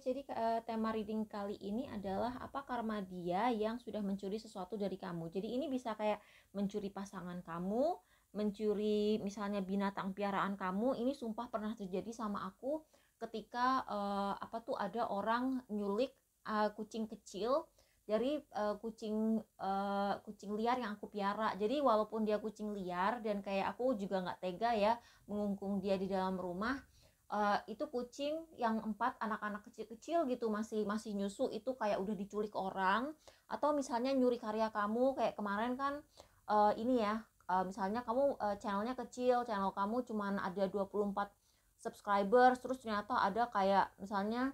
jadi tema reading kali ini adalah apa karma dia yang sudah mencuri sesuatu dari kamu. Jadi ini bisa kayak mencuri pasangan kamu, mencuri misalnya binatang piaraan kamu. Ini sumpah pernah terjadi sama aku ketika ada orang nyulik kucing kecil dari kucing liar yang aku piara. Jadi walaupun dia kucing liar dan kayak aku juga nggak tega ya mengungkung dia di dalam rumah, itu kucing yang 4 anak-anak kecil-kecil gitu masih nyusu itu kayak udah diculik orang. Atau misalnya nyuri karya kamu kayak kemarin kan, ini ya, misalnya kamu channelnya kecil, channel kamu cuman ada 24 subscribers, terus ternyata ada kayak misalnya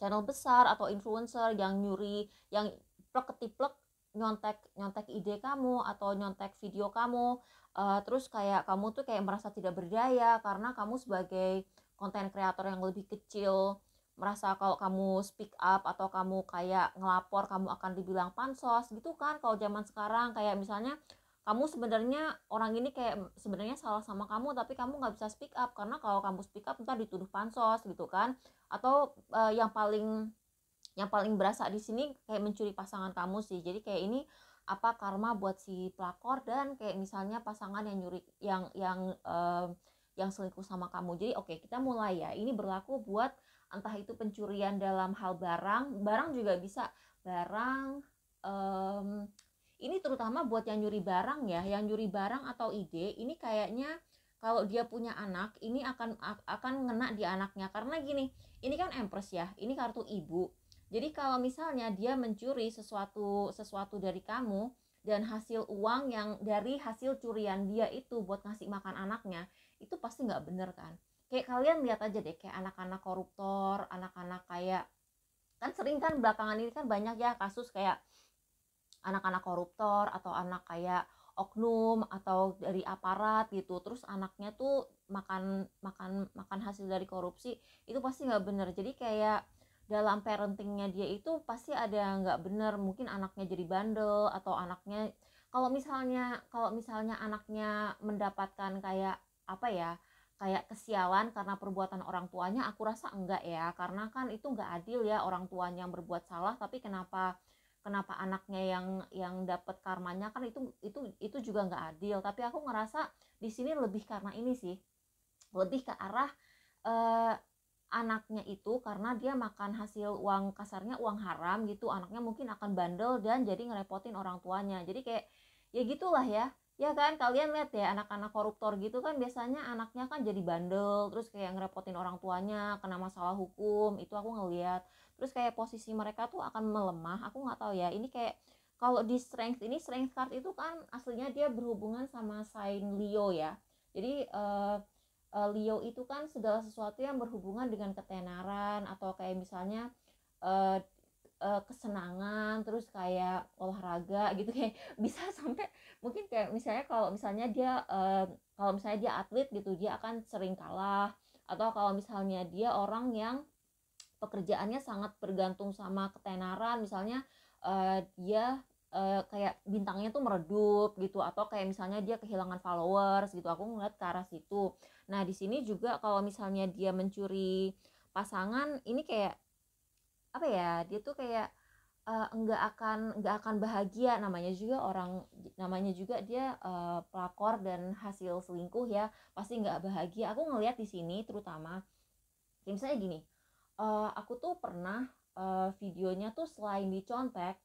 channel besar atau influencer yang nyuri, yang plek ketiplek nyontek nyontek ide kamu atau nyontek video kamu. Terus kayak kamu tuh kayak merasa tidak berdaya karena kamu sebagai konten kreator yang lebih kecil merasa kalau kamu speak up atau kamu kayak ngelapor kamu akan dibilang pansos gitu kan. Kalau zaman sekarang kayak misalnya kamu sebenarnya orang ini kayak sebenarnya salah sama kamu tapi kamu nggak bisa speak up karena kalau kamu speak up ntar dituduh pansos gitu kan. Atau yang paling berasa di sini kayak mencuri pasangan kamu sih. Jadi kayak ini apa karma buat si pelakor dan kayak misalnya pasangan yang nyuri yang selingkuh sama kamu. Jadi oke, kita mulai ya. Ini berlaku buat entah itu pencurian dalam hal barang juga bisa. Barang, ini terutama buat yang nyuri barang ya, yang nyuri barang atau ide. Ini kayaknya kalau dia punya anak, ini akan ngena di anaknya karena gini, ini kan Empress ya, ini kartu ibu. Jadi kalau misalnya dia mencuri sesuatu dari kamu dan hasil uang yang dari hasil curian dia itu buat ngasih makan anaknya, itu pasti nggak bener kan. Kayak kalian lihat aja deh, kayak anak-anak koruptor, anak-anak kayak, kan sering kan belakangan ini kan banyak ya kasus kayak anak-anak koruptor atau anak kayak oknum atau dari aparat gitu, terus anaknya tuh makan makan makan hasil dari korupsi. Itu pasti nggak bener. Jadi kayak dalam parentingnya dia itu pasti ada nggak bener. Mungkin anaknya jadi bandel atau anaknya, kalau misalnya anaknya mendapatkan kayak apa ya, kayak kesialan karena perbuatan orang tuanya, aku rasa enggak ya, karena kan itu nggak adil ya, orang tuanya yang berbuat salah tapi kenapa kenapa anaknya yang dapat karmanya, kan itu juga nggak adil. Tapi aku ngerasa di sini lebih karena ini sih, lebih ke arah eh, anaknya itu karena dia makan hasil uang, kasarnya uang haram gitu, anaknya mungkin akan bandel dan jadi ngerepotin orang tuanya. Jadi kayak ya gitulah ya. Ya kan kalian lihat ya, anak-anak koruptor gitu kan biasanya anaknya kan jadi bandel, terus kayak ngerepotin orang tuanya, kena masalah hukum. Itu aku ngeliat. Terus kayak posisi mereka tuh akan melemah. Aku nggak tahu ya, ini kayak kalau di strength ini, strength card itu kan aslinya dia berhubungan sama sign Leo ya. Jadi Leo itu kan segala sesuatu yang berhubungan dengan ketenaran atau kayak misalnya uh, kesenangan, terus kayak olahraga gitu, kayak bisa sampai mungkin kayak misalnya kalau misalnya dia atlet gitu, dia akan sering kalah. Atau kalau misalnya dia orang yang pekerjaannya sangat bergantung sama ketenaran, misalnya dia kayak bintangnya tuh meredup gitu, atau kayak misalnya dia kehilangan followers gitu. Aku ngeliat ke arah situ. Nah di sini juga kalau misalnya dia mencuri pasangan, ini kayak apa ya, dia tuh kayak nggak akan bahagia. Namanya juga dia pelakor dan hasil selingkuh ya, pasti nggak bahagia. Aku ngelihat di sini terutama kayak misalnya gini, aku tuh pernah videonya tuh selain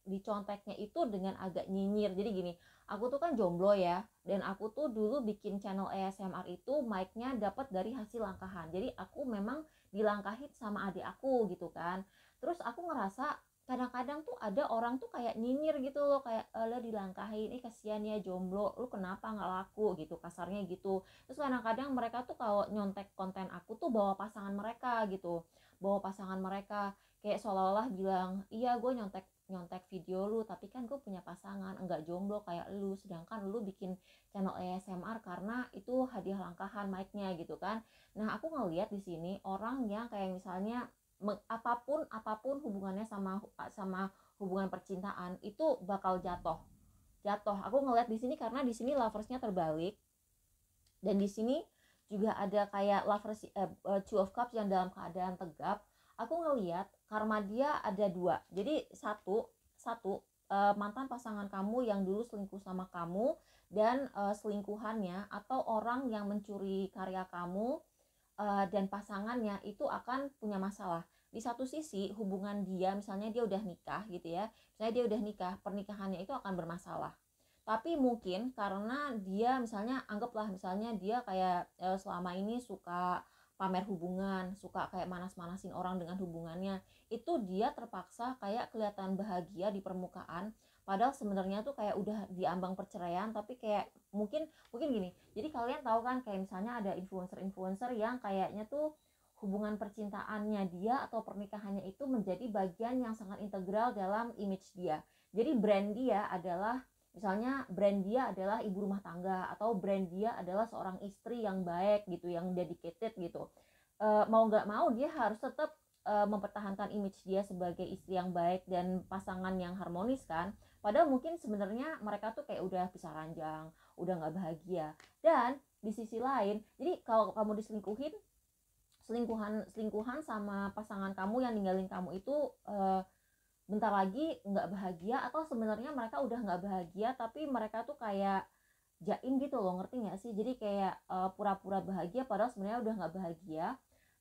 diconteknya itu dengan agak nyinyir. Jadi gini, aku tuh kan jomblo ya, dan aku tuh dulu bikin channel ASMR itu mic-nya dapat dari hasil langkahan. Jadi aku memang dilangkahin sama adik aku gitu kan. Terus aku ngerasa kadang-kadang tuh ada orang tuh kayak nyinyir gitu loh, kayak lo dilangkahin, kasihan ya jomblo, lu kenapa nggak laku gitu, kasarnya gitu. Terus kadang-kadang mereka tuh kalau nyontek konten aku tuh bawa pasangan mereka gitu, bawa pasangan mereka, kayak seolah-olah bilang iya gue nyontek nyontek video lu tapi kan gue punya pasangan, enggak jomblo kayak lu, sedangkan lu bikin channel ASMR karena itu hadiah langkahan mic-nya gitu kan. Nah aku ngeliat di sini orang yang kayak misalnya apapun hubungannya sama sama hubungan percintaan itu bakal jatuh jatuh. Aku ngeliat di sini karena di sini loversnya terbalik, dan di sini juga ada kayak lovers, two of cups yang dalam keadaan tegap. aku ngelihat karma dia ada dua. Jadi satu satu mantan pasangan kamu yang dulu selingkuh sama kamu, dan selingkuhannya atau orang yang mencuri karya kamu dan pasangannya itu akan punya masalah. Di satu sisi hubungan dia, misalnya dia udah nikah gitu ya, misalnya dia udah nikah, pernikahannya itu akan bermasalah. Tapi mungkin karena dia misalnya, anggaplah misalnya dia kayak selama ini suka pamer hubungan, suka kayak manas-manasin orang dengan hubungannya, itu dia terpaksa kayak kelihatan bahagia di permukaan, padahal sebenarnya tuh kayak udah di ambang perceraian. Tapi kayak mungkin mungkin gini, jadi kalian tahu kan kayak misalnya ada influencer-influencer yang kayaknya tuh hubungan percintaannya dia atau pernikahannya itu menjadi bagian yang sangat integral dalam image dia. Jadi brand dia adalah, misalnya brand dia adalah ibu rumah tangga, atau brand dia adalah seorang istri yang baik gitu, yang dedicated gitu. Mau nggak mau dia harus tetap mempertahankan image dia sebagai istri yang baik dan pasangan yang harmonis kan. Padahal mungkin sebenarnya mereka tuh kayak udah pisah ranjang, udah nggak bahagia. Dan di sisi lain, jadi kalau kamu diselingkuhin, selingkuhan sama pasangan kamu yang ninggalin kamu itu bentar lagi nggak bahagia, atau sebenarnya mereka udah nggak bahagia tapi mereka tuh kayak jaim gitu loh, ngerti nggak sih? Jadi kayak pura-pura bahagia padahal sebenarnya udah nggak bahagia.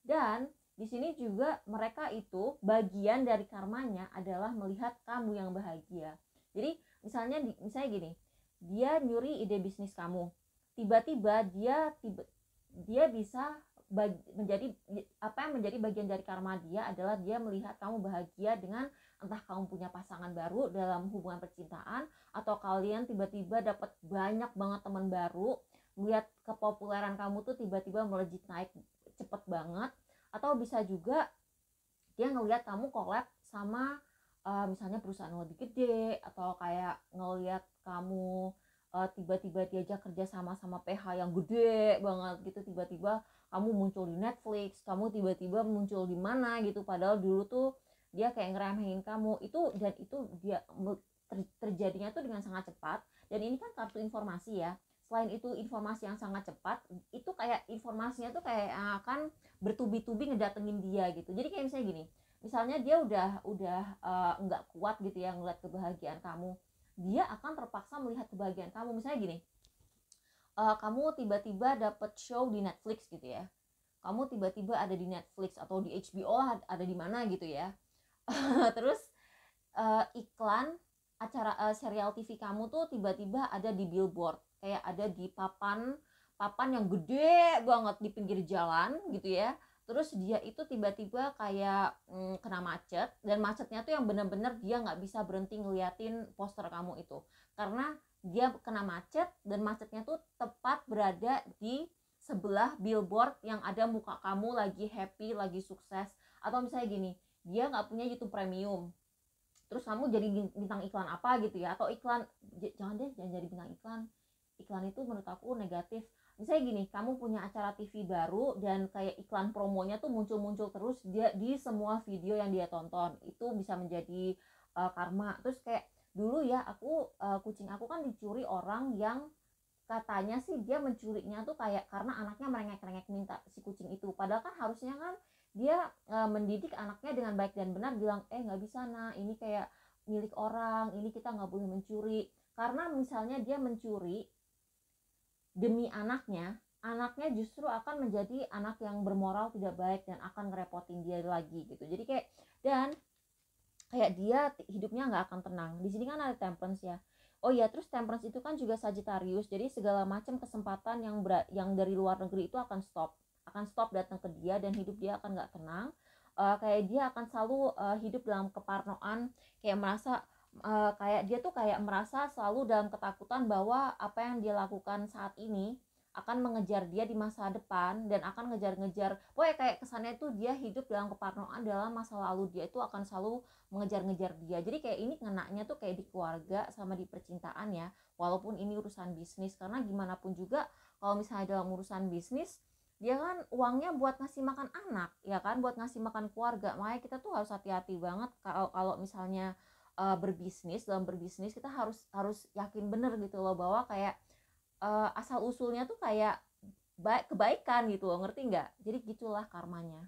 Dan di sini juga mereka itu bagian dari karmanya adalah melihat kamu yang bahagia. Jadi misalnya gini, dia nyuri ide bisnis kamu, tiba-tiba dia bisa menjadi apa yang menjadi bagian dari karma dia adalah dia melihat kamu bahagia dengan entah kamu punya pasangan baru dalam hubungan percintaan, atau kalian tiba-tiba dapat banyak banget teman baru, melihat kepopuleran kamu tuh tiba-tiba melejit naik cepet banget. Atau bisa juga dia ngelihat kamu collab sama misalnya perusahaan yang lebih gede, atau kayak ngelihat kamu tiba-tiba diajak kerja sama PH yang gede banget gitu, tiba-tiba kamu muncul di Netflix, kamu tiba-tiba muncul di mana gitu, padahal dulu tuh dia kayak ngeremehin kamu itu. Dan itu dia terjadinya tuh dengan sangat cepat. Dan ini kan kartu informasi ya, selain itu informasi yang sangat cepat, itu kayak informasinya tuh kayak akan bertubi-tubi ngedatengin dia gitu. Jadi kayak misalnya gini, misalnya dia udah nggak kuat gitu ya ngeliat kebahagiaan kamu, dia akan terpaksa melihat kebahagiaan kamu. Misalnya gini, kamu tiba-tiba dapet show di Netflix gitu ya, kamu tiba-tiba ada di Netflix atau di HBO lah, ada di mana gitu ya. Terus iklan acara serial TV kamu tuh tiba-tiba ada di billboard, kayak ada di papan papan yang gede banget di pinggir jalan gitu ya. Terus dia itu tiba-tiba kayak kena macet, dan macetnya tuh yang bener-bener dia nggak bisa berhenti ngeliatin poster kamu itu, karena dia kena macet dan macetnya tuh tepat berada di sebelah billboard yang ada muka kamu lagi happy, lagi sukses. Atau misalnya gini, dia nggak punya YouTube Premium, terus kamu jadi bintang iklan apa gitu ya, atau iklan, jangan jadi bintang iklan. Iklan itu menurut aku negatif. Misalnya gini, kamu punya acara TV baru dan kayak iklan promonya tuh muncul-muncul terus dia di semua video yang dia tonton, itu bisa menjadi karma. Terus kayak dulu ya kucing aku kan dicuri orang yang katanya sih dia mencurinya tuh kayak karena anaknya merengek-rengek minta si kucing itu, padahal kan harusnya kan dia mendidik anaknya dengan baik dan benar, bilang nggak bisa nah, ini kayak milik orang, ini kita nggak boleh mencuri. Karena misalnya dia mencuri demi anaknya justru akan menjadi anak yang bermoral tidak baik dan akan ngerepotin dia lagi gitu. Jadi kayak kayak dia hidupnya nggak akan tenang. Di sini kan ada Temperance ya. Oh iya, terus Temperance itu kan juga Sagittarius. Jadi segala macam kesempatan yang dari luar negeri itu akan stop datang ke dia, dan hidup dia akan nggak tenang. Kayak dia akan selalu hidup dalam keparnoan, kayak merasa kayak dia tuh kayak merasa selalu dalam ketakutan bahwa apa yang dia lakukan saat ini akan mengejar dia di masa depan, dan akan ngejar-ngejar. Pokoknya kayak kesannya tuh dia hidup dalam keparnoan dalam masa lalu, dia itu akan selalu mengejar-ngejar dia. Jadi kayak ini kenanya tuh kayak di keluarga sama di percintaan ya, walaupun ini urusan bisnis. Karena gimana pun juga kalau misalnya dalam urusan bisnis, dia kan uangnya buat ngasih makan anak ya kan, buat ngasih makan keluarga. Makanya kita tuh harus hati-hati banget kalau misalnya dalam berbisnis kita harus yakin bener gitu loh, bahwa kayak asal usulnya tuh kayak kebaikan gitu loh, ngerti nggak? Jadi gitulah karmanya.